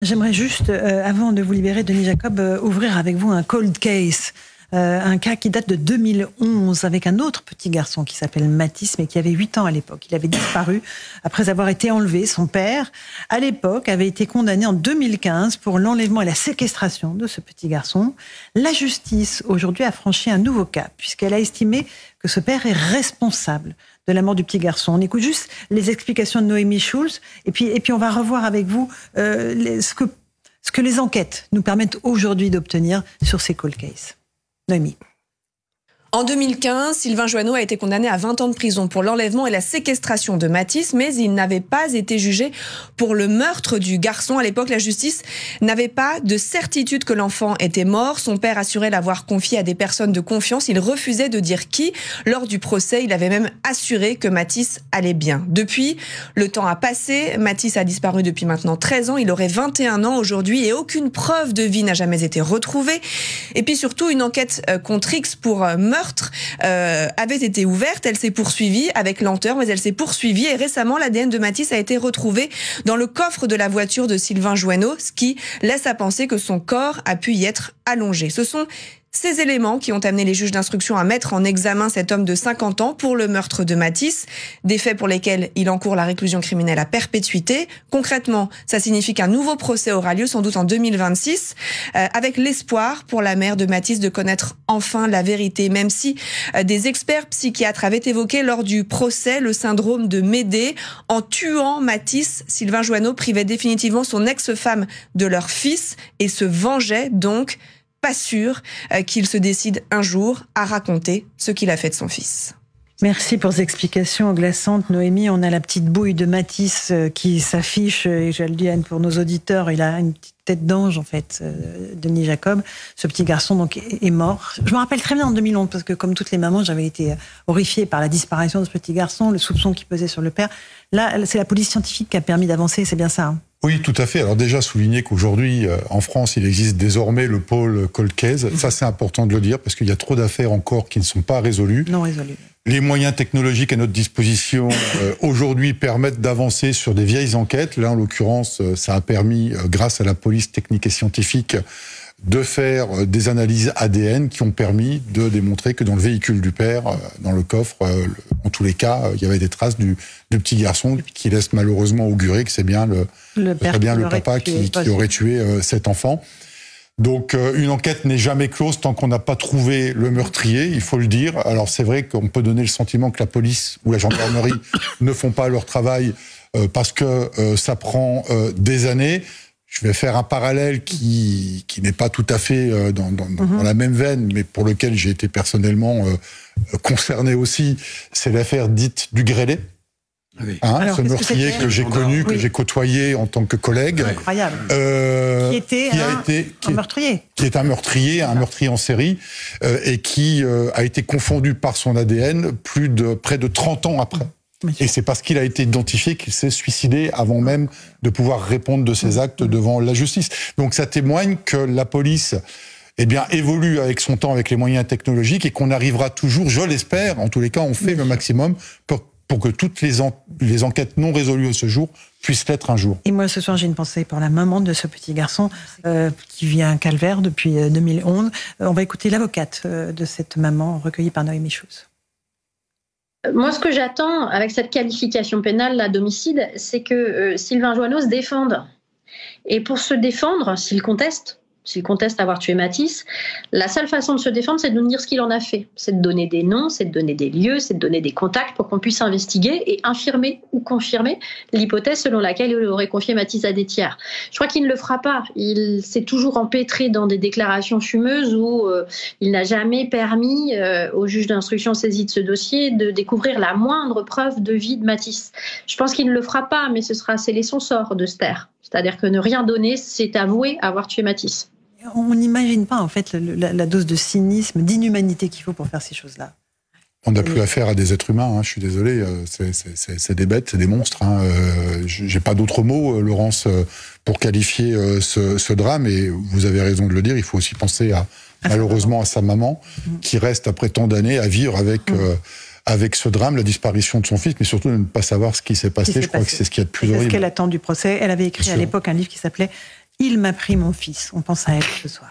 J'aimerais juste, avant de vous libérer, Denis Jacob, ouvrir avec vous un cold case. Un cas qui date de 2011 avec un autre petit garçon qui s'appelle Mathis, mais qui avait 8 ans à l'époque. Il avait disparu après avoir été enlevé. Son père, à l'époque, avait été condamné en 2015 pour l'enlèvement et la séquestration de ce petit garçon. La justice, aujourd'hui, a franchi un nouveau cap, puisqu'elle a estimé que ce père est responsable de la mort du petit garçon. On écoute juste les explications de Noémie Schulz, et puis on va revoir avec vous ce que les enquêtes nous permettent aujourd'hui d'obtenir sur ces cold cases. Noémie. En 2015, Sylvain Joanneau a été condamné à 20 ans de prison pour l'enlèvement et la séquestration de Mathis, mais il n'avait pas été jugé pour le meurtre du garçon. À l'époque, la justice n'avait pas de certitude que l'enfant était mort. Son père assurait l'avoir confié à des personnes de confiance. Il refusait de dire qui. Lors du procès, il avait même assuré que Mathis allait bien. Depuis, le temps a passé. Mathis a disparu depuis maintenant 13 ans. Il aurait 21 ans aujourd'hui et aucune preuve de vie n'a jamais été retrouvée. Et puis surtout, une enquête contre X pour meurtre avait été ouverte, elle s'est poursuivie avec lenteur, mais elle s'est poursuivie et récemment l'ADN de Mathis a été retrouvé dans le coffre de la voiture de Sylvain Joanneau, ce qui laisse à penser que son corps a pu y être allongé. Ce sont ces éléments qui ont amené les juges d'instruction à mettre en examen cet homme de 50 ans pour le meurtre de Mathis, des faits pour lesquels il encourt la réclusion criminelle à perpétuité. Concrètement, ça signifie qu'un nouveau procès aura lieu sans doute en 2026, avec l'espoir pour la mère de Mathis de connaître enfin la vérité, même si des experts psychiatres avaient évoqué lors du procès le syndrome de Médée. En tuant Mathis, Sylvain Joanneau privait définitivement son ex-femme de leur fils et se vengeait donc. Pas sûr qu'il se décide un jour à raconter ce qu'il a fait de son fils. Merci pour ces explications glaçantes, Noémie. On a la petite bouille de Mathis qui s'affiche, et je le dis pour nos auditeurs, il a une petite tête d'ange, en fait, Denis Jacob. Ce petit garçon, donc, est mort. Je me rappelle très bien en 2011, parce que comme toutes les mamans, j'avais été horrifiée par la disparition de ce petit garçon, le soupçon qui pesait sur le père. Là, c'est la police scientifique qui a permis d'avancer, c'est bien ça, hein? Oui, tout à fait. Alors déjà, souligner qu'aujourd'hui, en France, il existe désormais le pôle cold case. Ça, c'est important de le dire, parce qu'il y a trop d'affaires encore qui ne sont pas résolues. Non résolues. Les moyens technologiques à notre disposition, aujourd'hui, permettent d'avancer sur des vieilles enquêtes. Là, en l'occurrence, ça a permis, grâce à la police technique et scientifique, de faire des analyses ADN qui ont permis de démontrer que dans le véhicule du père, dans le coffre, en tous les cas, il y avait des traces du petit garçon qui laisse malheureusement augurer que c'est bien le papa qui aurait tué cet enfant. Donc une enquête n'est jamais close tant qu'on n'a pas trouvé le meurtrier, il faut le dire. Alors c'est vrai qu'on peut donner le sentiment que la police ou la gendarmerie ne font pas leur travail parce que ça prend des années. Je vais faire un parallèle qui n'est pas tout à fait dans la même veine, mais pour lequel j'ai été personnellement concerné aussi. C'est l'affaire dite du Grêlé. Oui. Alors, ce meurtrier que j'ai connu, que j'ai côtoyé en tant que collègue. Incroyable. Qui était un meurtrier. Qui est un meurtrier en série, et qui a été confondu par son ADN près de 30 ans après. Et c'est parce qu'il a été identifié qu'il s'est suicidé avant même de pouvoir répondre de ses actes devant la justice. Donc ça témoigne que la police évolue avec son temps, avec les moyens technologiques, et qu'on arrivera toujours, je l'espère, en tous les cas, on fait le maximum pour que toutes les enquêtes non résolues à ce jour puissent l'être un jour. Et moi, ce soir, j'ai une pensée pour la maman de ce petit garçon qui vit un calvaire depuis 2011. On va écouter l'avocate de cette maman, recueillie par Noémie Schulz. Moi, ce que j'attends avec cette qualification pénale d'homicide, c'est que Sylvain Joanneau se défende. Et pour se défendre, s'il conteste avoir tué Mathis, la seule façon de se défendre, c'est de nous dire ce qu'il en a fait. C'est de donner des noms, c'est de donner des lieux, c'est de donner des contacts pour qu'on puisse investiguer et infirmer ou confirmer l'hypothèse selon laquelle il aurait confié Mathis à des tiers. Je crois qu'il ne le fera pas. Il s'est toujours empêtré dans des déclarations fumeuses où il n'a jamais permis au juge d'instruction saisi de ce dossier de découvrir la moindre preuve de vie de Mathis. Je pense qu'il ne le fera pas, mais ce sera sceller son sort de se taire. C'est-à-dire que ne rien donner, c'est avouer avoir tué Mathis. On n'imagine pas, en fait, la dose de cynisme, d'inhumanité qu'il faut pour faire ces choses-là. On n'a plus affaire à des êtres humains, hein, je suis désolé, c'est des bêtes, c'est des monstres. Hein. J'ai pas d'autres mots, Laurence, pour qualifier ce drame, et vous avez raison de le dire, il faut aussi penser malheureusement à sa maman, qui reste après tant d'années à vivre avec ce drame, la disparition de son fils, mais surtout de ne pas savoir ce qui s'est passé. Je crois que c'est ce qu'il y a de plus horrible. C'est ce qu'elle attend du procès. Elle avait écrit à l'époque un livre qui s'appelait Il m'a pris mon fils. On pense à elle ce soir.